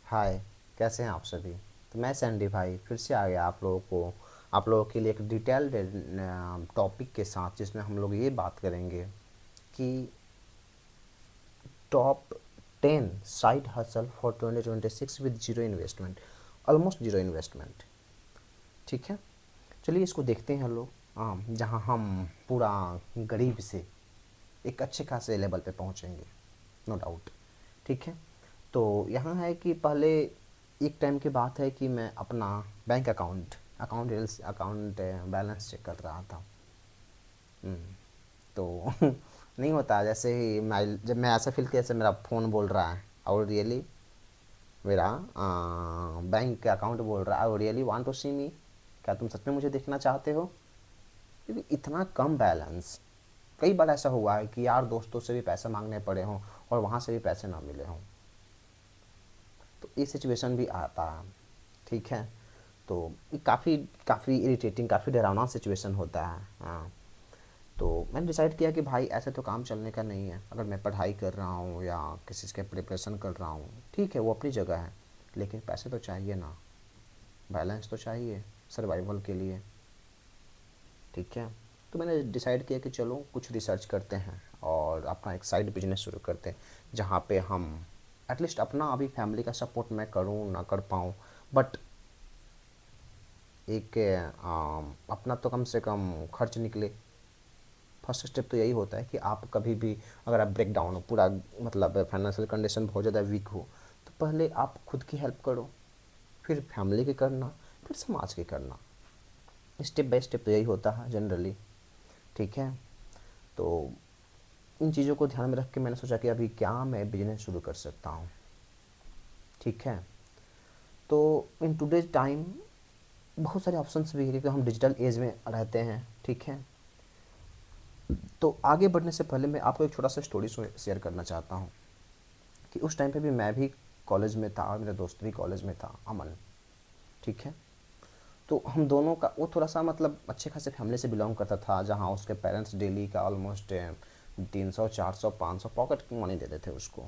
हाय, कैसे हैं आप सभी। तो मैं सैंडी भाई फिर से आ गया आप लोगों के लिए एक डिटेल्ड टॉपिक के साथ, जिसमें हम लोग ये बात करेंगे कि top 10 side hustle for 2026 with zero investment, almost zero investment. ठीक है, चलिए इसको देखते हैं लोग। जहाँ हम पूरा गरीब से एक अच्छे खासे लेवल पे पहुँचेंगे, नो डाउट। ठीक है, तो यहाँ है कि पहले एक टाइम की बात है कि मैं अपना बैंक अकाउंट बैलेंस चेक कर रहा था। तो नहीं होता, जैसे ही जब मैं ऐसा फील किया जैसे मेरा फ़ोन बोल रहा है और रियली मेरा बैंक का अकाउंट बोल रहा है और रियली वांट टू सी मी, क्या तुम सच में मुझे देखना चाहते हो। क्योंकि इतना कम बैलेंस, कई बार ऐसा हुआ है कि यार दोस्तों से भी पैसे मांगने पड़े हों और वहाँ से भी पैसे ना मिले हों। तो ये सिचुएशन भी आता है। ठीक है, तो काफ़ी काफ़ी इरिटेटिंग, काफ़ी डरावना सिचुएशन होता है। हाँ, तो मैंने डिसाइड किया कि भाई ऐसे तो काम चलने का नहीं है। अगर मैं पढ़ाई कर रहा हूँ या किसी के प्रिपरेशन कर रहा हूँ, ठीक है वो अपनी जगह है, लेकिन पैसे तो चाहिए ना, बैलेंस तो चाहिए सर्वाइवल के लिए। ठीक है, तो मैंने डिसाइड किया कि चलो कुछ रिसर्च करते हैं और अपना एक साइड बिजनेस शुरू करते हैं, जहाँ पे हम एटलीस्ट अपना अभी फैमिली का सपोर्ट मैं करूँ ना कर पाऊँ, बट एक अपना तो कम से कम खर्च निकले। फर्स्ट स्टेप तो यही होता है कि आप कभी भी, अगर आप ब्रेक डाउन हो पूरा, मतलब फाइनेंशियल कंडीशन बहुत ज़्यादा वीक हो, तो पहले आप खुद की हेल्प करो, फिर फैमिली की करना, फिर समाज की करना। स्टेप बाय स्टेप तो यही होता है जनरली। ठीक है, तो इन चीज़ों को ध्यान में रख के मैंने सोचा कि अभी क्या मैं बिजनेस शुरू कर सकता हूँ। ठीक है, तो इन टुडेज टाइम बहुत सारे ऑप्शंस भी है क्योंकि हम डिजिटल एज में रहते हैं। ठीक है, तो आगे बढ़ने से पहले मैं आपको एक छोटा सा स्टोरी शेयर करना चाहता हूँ कि उस टाइम पे भी मैं भी कॉलेज में था और मेरा दोस्त भी कॉलेज में था, अमन। ठीक है, तो हम दोनों का वो थोड़ा सा मतलब अच्छे खासे फैमिली से बिलोंग करता था, जहाँ उसके पेरेंट्स डेली का ऑलमोस्ट 300 400 500 पॉकेट मनी देते थे उसको।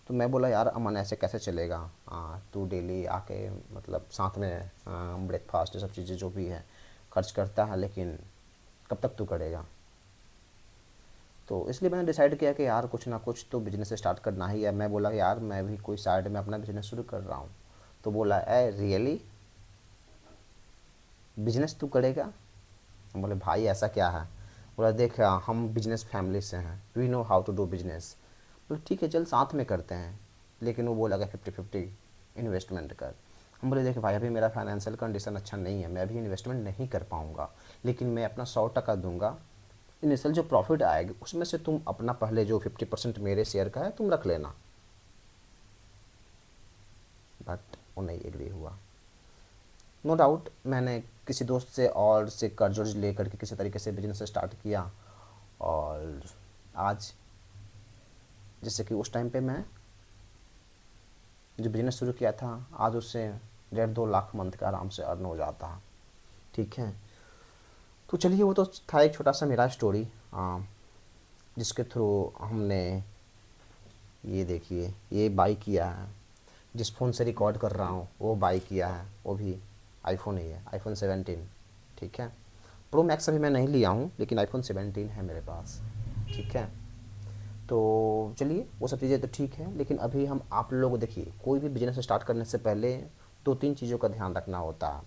तो मैं बोला यार अमन ऐसे कैसे चलेगा, तू डेली आके मतलब साथ में ब्रेकफास्ट ये सब चीज़ें जो भी है खर्च करता है, लेकिन कब तक तू करेगा। तो इसलिए मैंने डिसाइड किया कि यार कुछ ना कुछ तो बिज़नेस स्टार्ट करना ही है। मैं बोला यार मैं भी कोई साइड में अपना बिज़नेस शुरू कर रहा हूँ। तो बोला ए रियली, बिज़नेस तू करेगा। हम बोले भाई ऐसा क्या है। बोला देख हम बिजनेस फैमिली से हैं, we know how to do business. बोले ठीक है चल साथ में करते हैं, लेकिन वो बोला कि 50-50 इन्वेस्टमेंट कर। हम बोले देख भाई अभी मेरा फाइनेंशियल कंडीशन अच्छा नहीं है, मैं अभी इन्वेस्टमेंट नहीं कर पाऊँगा, लेकिन मैं अपना 100% दूंगा। इनिशियल जो प्रॉफिट आएगी उसमें से तुम अपना पहले जो 50% मेरे शेयर का है तुम रख लेना। बट वो नहीं एग्री हुआ। नो डाउट मैंने किसी दोस्त से और से कर्ज वर्ज ले करके किसी तरीके से बिजनेस स्टार्ट किया। और आज, जैसे कि उस टाइम पे मैं जो बिज़नेस शुरू किया था, आज उससे 1.5-2 लाख मंथ का आराम से अर्न हो जाता है। ठीक है, तो चलिए वो तो था एक छोटा सा मेरा स्टोरी, जिसके थ्रू हमने, ये देखिए ये बाई किया है, जिस फ़ोन से रिकॉर्ड कर रहा हूँ वो बाई किया है, वो भी आईफोन ही है, आईफोन 17। ठीक है, प्रो मैक्स अभी मैं नहीं लिया हूँ, लेकिन आईफोन 17 है मेरे पास। ठीक है, तो चलिए वो सब चीज़ें तो ठीक है, लेकिन अभी हम आप लोग देखिए कोई भी बिजनेस स्टार्ट करने से पहले 2-3 चीज़ों का ध्यान रखना होता है।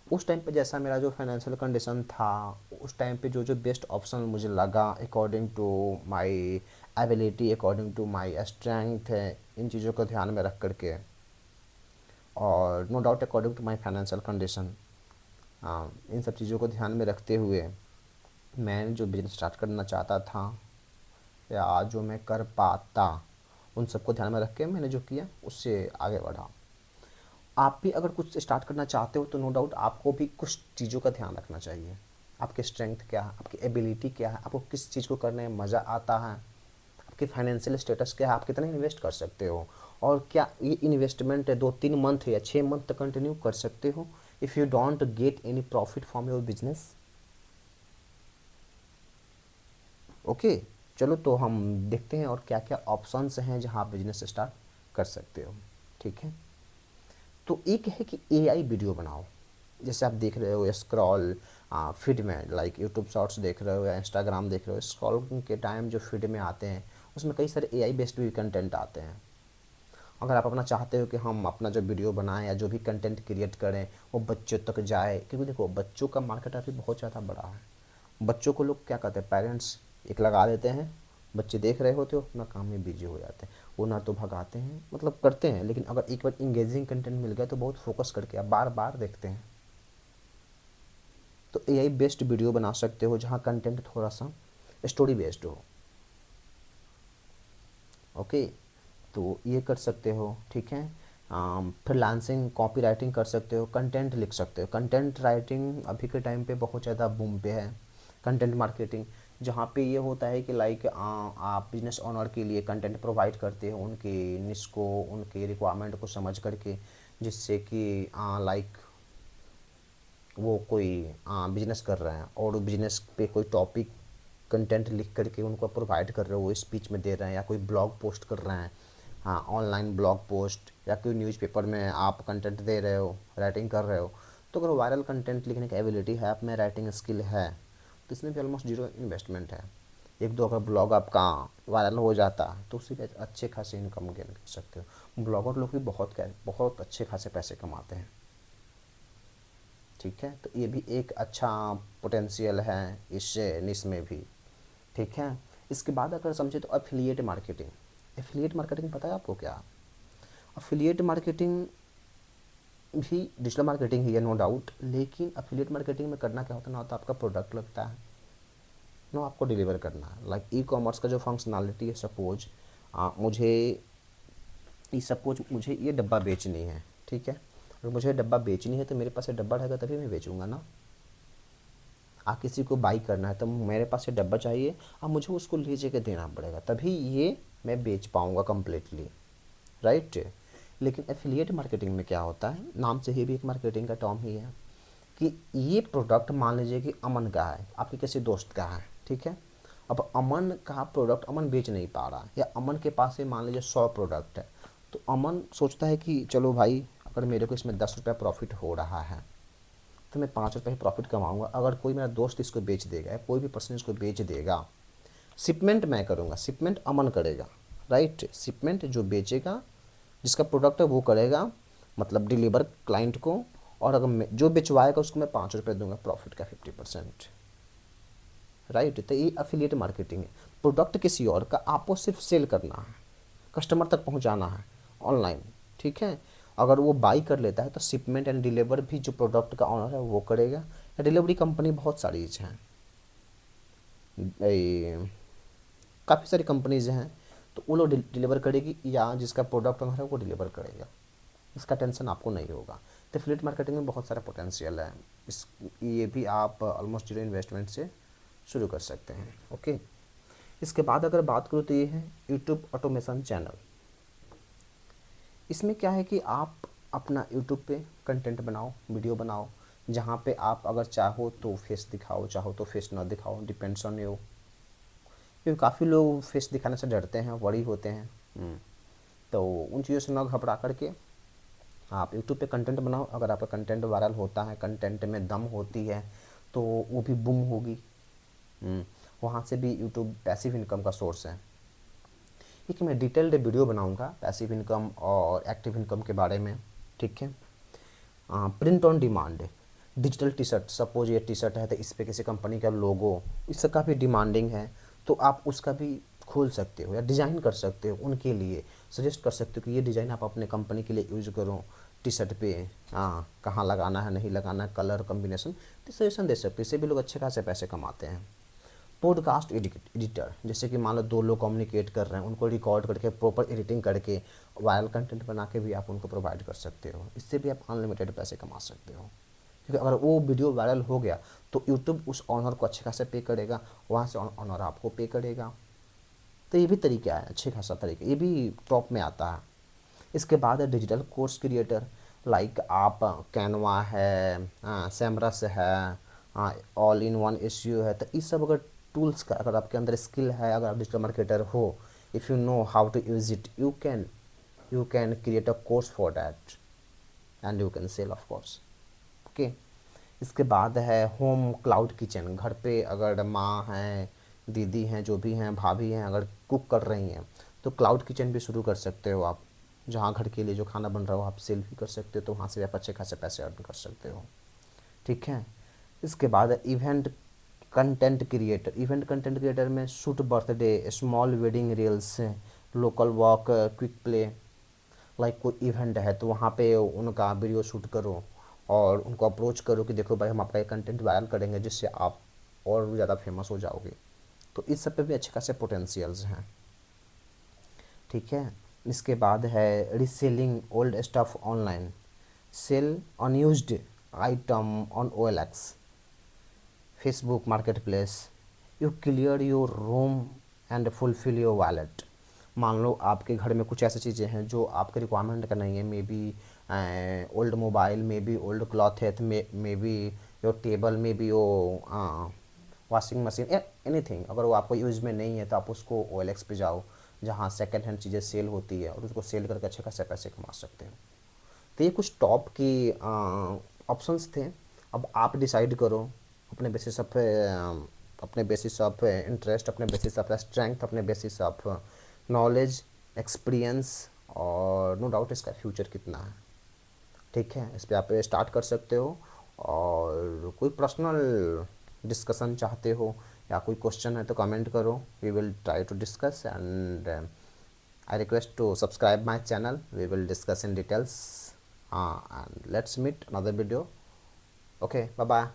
उस टाइम पे जैसा मेरा जो फाइनेंशियल कंडीशन था, उस टाइम पे जो जो बेस्ट ऑप्शन मुझे लगा according to my ability, according to my strength है, इन चीज़ों को ध्यान में रख करके, और no doubt according to my financial condition, इन सब चीज़ों को ध्यान में रखते हुए मैं जो बिजनेस स्टार्ट करना चाहता था या जो मैं कर पाता, उन सबको ध्यान में रख के मैंने जो किया उससे आगे बढ़ा। आप भी अगर कुछ स्टार्ट करना चाहते हो तो नो डाउट आपको भी कुछ चीज़ों का ध्यान रखना चाहिए। आपकी स्ट्रेंथ क्या है, आपकी एबिलिटी क्या है, आपको किस चीज़ को करने में मज़ा आता है, आपकी फाइनेंशियल स्टेटस क्या है, आप कितना इन्वेस्ट कर सकते हो, और क्या ये इन्वेस्टमेंट 2-3 मंथ या 6 मंथ तक कंटिन्यू कर सकते हो if you don't get any profit from your business. Okay, चलो तो हम देखते हैं और क्या क्या ऑप्शंस हैं जहाँ आप बिजनेस स्टार्ट कर सकते हो। ठीक है, तो एक है कि एआई वीडियो बनाओ। जैसे आप देख रहे हो स्क्रॉल फीड में, लाइक यूट्यूब शॉर्ट्स देख रहे हो या इंस्टाग्राम देख रहे हो, स्क्रॉल के टाइम जो फीड में आते हैं उसमें कई सारे एआई बेस्ड भी कंटेंट आते हैं। अगर आप अपना चाहते हो कि हम अपना जो वीडियो बनाएं या जो भी कंटेंट क्रिएट करें वो बच्चों तक जाए, क्योंकि देखो बच्चों का मार्केट अभी बहुत ज़्यादा बड़ा है। बच्चों को लोग क्या कहते हैं, पेरेंट्स एक लगा देते हैं, बच्चे देख रहे होते हो अपना काम में बिजी हो जाते हैं, वो ना तो भगाते हैं, मतलब करते हैं, लेकिन अगर एक बार इंगेजिंग कंटेंट मिल गया तो बहुत फोकस करके आप बार बार देखते हैं। तो एआई बेस्ड वीडियो बना सकते हो जहाँ कंटेंट थोड़ा सा स्टोरी बेस्ड हो। ओके, तो ये कर सकते हो। ठीक है, फ्रीलांसिंग कॉपी राइटिंग कर सकते हो, कंटेंट लिख सकते हो। कंटेंट राइटिंग अभी के टाइम पे बहुत ज़्यादा बूम पे है। कंटेंट मार्केटिंग, जहाँ पे ये होता है कि लाइक आप बिजनेस ओनर के लिए कंटेंट प्रोवाइड करते हो उनके निश को, उनके रिक्वायरमेंट को समझ करके, जिससे कि लाइक वो कोई बिजनेस कर रहे हैं और बिजनेस पे कोई टॉपिक कंटेंट लिख करके उनको प्रोवाइड कर रहे हो, वो स्पीच में दे रहे हैं या कोई ब्लॉग पोस्ट कर रहे हैं, हाँ ऑनलाइन ब्लॉग पोस्ट, या कोई न्यूज़पेपर में आप कंटेंट दे रहे हो, राइटिंग कर रहे हो। तो अगर वायरल कंटेंट लिखने की एबिलिटी है, आप में राइटिंग स्किल है, तो इसमें भी ऑलमोस्ट जीरो इन्वेस्टमेंट है। एक दो अगर ब्लॉग आपका वायरल हो जाता तो उससे भी अच्छे खासे इनकम गेन कर सकते हो। ब्लॉगर लोग भी बहुत अच्छे खासे पैसे कमाते हैं। ठीक है, तो ये भी एक अच्छा पोटेंशियल है इस निश में भी। ठीक है, इसके बाद अगर समझे तो एफिलिएट मार्केटिंग। एफिलिएट मार्केटिंग पता है आपको क्या? एफिलिएट मार्केटिंग भी डिजिटल मार्केटिंग ही है, नो डाउट, लेकिन एफिलिएट मार्केटिंग में करना क्या होता है, ना तो आपका प्रोडक्ट लगता है, ना आपको डिलीवर करना है। लाइक ई कॉमर्स का जो फंक्शनैलिटी है, सपोज मुझे ये डब्बा बेचनी है। ठीक है, अगर मुझे डब्बा बेचनी है तो मेरे पास ये डब्बा रहेगा तभी मैं बेचूंगा ना। किसी को बाई करना है तो मेरे पास ये डब्बा चाहिए, अब मुझे उसको ले जाके देना पड़ेगा, तभी ये मैं बेच पाऊँगा कम्प्लीटली, राइट। लेकिन एफिलिएट मार्केटिंग में क्या होता है, नाम से ही भी एक मार्केटिंग का टर्म ही है, कि ये प्रोडक्ट मान लीजिए कि अमन का है, आपके किसी दोस्त का है। ठीक है, अब अमन का प्रोडक्ट अमन बेच नहीं पा रहा, या अमन के पास से मान लीजिए 100 प्रोडक्ट है, तो अमन सोचता है कि चलो भाई अगर मेरे को इसमें 10 रुपये प्रॉफिट हो रहा है तो मैं 5 रुपये ही प्रॉफिट कमाऊंगा। अगर कोई मेरा दोस्त इसको बेच देगा या कोई भी पर्सन इसको बेच देगा, शिपमेंट मैं करूँगा, शिपमेंट अमन करेगा, राइट। शिपमेंट जो बेचेगा, जिसका प्रोडक्ट है वो करेगा, मतलब डिलीवर क्लाइंट को, और अगर जो बेचवाएगा उसको मैं 5 रुपये दूंगा प्रॉफिट का 50%, राइट। तो ये अफिलिएट मार्केटिंग है। प्रोडक्ट किसी और का, आपको सिर्फ सेल करना है, कस्टमर तक पहुंचाना है ऑनलाइन। ठीक है, अगर वो बाई कर लेता है तो शिपमेंट एंड डिलीवर भी जो प्रोडक्ट का ऑनर है वो करेगा, या डिलीवरी कंपनी बहुत सारी हैं, काफ़ी सारी कंपनीज हैं, तो वो लोग डिलीवर करेगी, या जिसका प्रोडक्ट ऑनर है वो डिलीवर करेगा, इसका टेंशन आपको नहीं होगा। तो एफिलिएट मार्केटिंग में बहुत सारा पोटेंशियल है, इस ये भी आप ऑलमोस्ट जीरो इन्वेस्टमेंट से शुरू कर सकते हैं। ओके, इसके बाद अगर बात करूँ तो ये है यूट्यूब ऑटोमेशन चैनल। इसमें क्या है कि आप अपना यूट्यूब पे कंटेंट बनाओ, वीडियो बनाओ, जहाँ पे आप अगर चाहो तो फेस दिखाओ, चाहो तो फेस ना दिखाओ, डिपेंड्स ऑन यू। क्योंकि काफ़ी लोग फेस दिखाने से डरते हैं, वरी होते हैं। तो उन चीज़ों से ना घबरा करके आप यूट्यूब पे कंटेंट बनाओ। अगर आपका कंटेंट वायरल होता है, कंटेंट में दम होती है, तो वो भी बूम होगी। वहाँ से भी यूट्यूब पैसिव इनकम का सोर्स है। ठीक है, मैं डिटेल्ड वीडियो बनाऊंगा पैसिव इनकम और एक्टिव इनकम के बारे में। ठीक है, print on demand, digital T shirt, suppose ये टी शर्ट है तो इस पर किसी कंपनी का लोगो, इसका भी डिमांडिंग है, तो आप उसका भी खोल सकते हो या डिज़ाइन कर सकते हो, उनके लिए सजेस्ट कर सकते हो कि ये डिज़ाइन आप अपने कंपनी के लिए यूज़ करो टी शर्ट पे, कहाँ लगाना है, नहीं लगाना है, कलर कॉम्बिनेशन, तो सजेशन दे सकते हो। इससे भी लोग अच्छे खासे पैसे कमाते हैं। पॉडकास्ट एडिटर, जैसे कि मान लो 2 लोग कम्युनिकेट कर रहे हैं, उनको रिकॉर्ड करके प्रॉपर एडिटिंग करके वायरल कंटेंट बना के भी आप उनको प्रोवाइड कर सकते हो। इससे भी आप अनलिमिटेड पैसे कमा सकते हो, क्योंकि अगर वो वीडियो वायरल हो गया तो यूट्यूब उस ऑनर को अच्छे खासे पे करेगा, वहाँ से ऑनर आपको पे करेगा। तो ये भी तरीका है, अच्छे खासा तरीका, ये भी टॉप में आता है। इसके बाद है डिजिटल कोर्स क्रिएटर, लाइक आप कैनवा है, सैमरस है, ऑल इन वन एसईओ है, तो इस सब अगर टूल्स का अगर आपके अंदर स्किल है, अगर आप डिजिटल मार्केटर हो, if you know how to use it, you can you can create a course for that and you can sell of course. Okay, इसके बाद है होम क्लाउड किचन। घर पे अगर माँ हैं, दीदी हैं, जो भी हैं, भाभी हैं, अगर कुक कर रही हैं तो क्लाउड किचन भी शुरू कर सकते हो आप, जहाँ घर के लिए जो खाना बन रहा हो आप सेल भी कर सकते हो, तो वहाँ से भी आप अच्छे खासे पैसे अर्न कर सकते हो। ठीक है, इसके बाद event content creator. Event content creator में shoot birthday, small wedding reels, local walk, quick play. Like कोई इवेंट है तो वहाँ पे उनका वीडियो शूट करो और उनको अप्रोच करो कि देखो भाई हम आपका ये कंटेंट वायरल करेंगे जिससे आप और भी ज़्यादा फेमस हो जाओगे। तो इस सब पे भी अच्छे खासे पोटेंशियल्स हैं। ठीक है, इसके बाद है reselling old stuff online, sell unused item on OLX, Facebook market place. You clear your room and fulfil your wallet. मान लो आपके घर में कुछ ऐसी चीज़ें हैं जो आपके रिक्वायरमेंट का नहीं है, may be old mobile, may be old cloth है, may be your table, may be your washing machine, anything. अगर वो आपको यूज़ में नहीं है तो आप उसको OLX पे जाओ, जहाँ सेकेंड हैंड चीज़ें सेल होती है, और उसको सेल करके अच्छे खासे पैसे कमा सकते हो। तो ये कुछ टॉप की ऑप्शंस थे। अब आप डिसाइड करो अपने बेसिस ऑफ अपने बेसिस ऑफ इंटरेस्ट, अपने बेसिस ऑफ स्ट्रेंथ, अपने बेसिस ऑफ नॉलेज, एक्सपीरियंस, और नो डाउट इसका फ्यूचर कितना है। ठीक है, इस पर आप स्टार्ट कर सकते हो। और कोई पर्सनल डिस्कशन चाहते हो या कोई क्वेश्चन है तो कमेंट करो, we will try to discuss. And I request to subscribe my channel. We will discuss in details. And let's meet another video. Okay, bye bye.